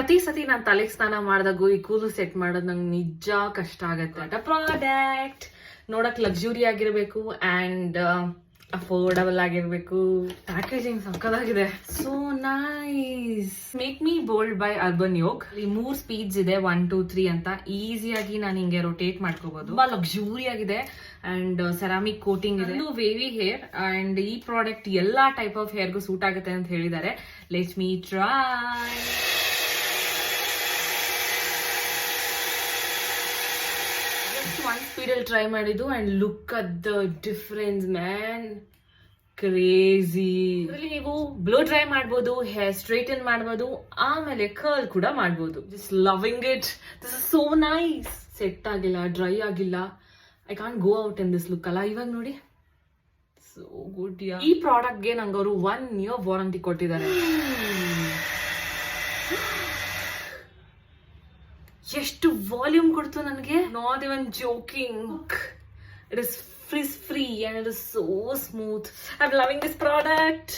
ಪ್ರತಿ ಸತಿ ನಾನು ತಲೆಗೆ ಸ್ನಾನ ಮಾಡಿದಾಗೂ ಈ ಕೂದಲು ಸೆಟ್ ಮಾಡೋದು ನಂಗೆ ನಿಜ ಕಷ್ಟ ಆಗತ್ತೆ. ಪ್ರಾಡಕ್ಟ್ ನೋಡಕ್ ಲಕ್ಸುರಿ ಆಗಿರ್ಬೇಕು ಅಂಡ್ ಅಫೋರ್ಡಬಲ್ ಆಗಿರ್ಬೇಕು. ಪ್ಯಾಕೇಜಿಂಗ್ ಸಕ್ಕದಾಗಿದೆ. So nice. Make me bold by Urban Yog. ಈ 3 ಸ್ಪೀಡ್ಸ್ ಇದೆ, 1 2 3 ಅಂತ. ಈಸಿಯಾಗಿ ನಾನು ಹಿಂಗೆ ರೊಟೇಟ್ ಮಾಡ್ಕೋಬಹುದು. ತುಂಬಾ ಲಕ್ಸುರಿ ಆಗಿದೆ ಅಂಡ್ ಸೆರಾಮಿಕ್ ಕೋಟಿಂಗ್ ಇದೆ. ವೇವಿ ಹೇರ್ ಅಂಡ್ ಈ ಪ್ರಾಡಕ್ಟ್ ಎಲ್ಲಾ ಟೈಪ್ ಆಫ್ ಹೇರ್ಗೂ ಸೂಟ್ ಆಗುತ್ತೆ ಅಂತ ಹೇಳಿದ್ದಾರೆ. Let me try. ಒನ್ ಸ್ಪೀಡಲ್ಲಿ ಟ್ರೈ ಮಾಡಿದ್ದು and look at the difference man. Crazy. ಇದರಲ್ಲಿ ನೀವು ಬ್ಲೋ ಡ್ರೈ ಮಾಡ್ಬೋದು, ಹೇರ್ ಸ್ಟ್ರೈಟನ್ ಮಾಡ್ಬೋದು, ಆಮೇಲೆ ಕರ್ಲ್ ಕೂಡ ಮಾಡ್ಬೋದು. Just loving it. This is so nice. Set ಆಗಿಲ್ಲ, ಡ್ರೈ ಆಗಿಲ್ಲ. I can't go out in this look ಅಲ್ಲ. ಇವಾಗ ನೋಡಿ, ಸೋ ಗುಡ್. ಈ ಪ್ರಾಡಕ್ಟ್ಗೆ ನಂಗೆ ಅವರು 1 year ವಾರಂಟಿ ಕೊಟ್ಟಿದ್ದಾರೆ. ಎಷ್ಟು ವಾಲ್ಯೂಮ್ ಕೊಡ್ತು ನನಗೆ. Not even joking. It is frizz free and it is so smooth. I'm loving this product.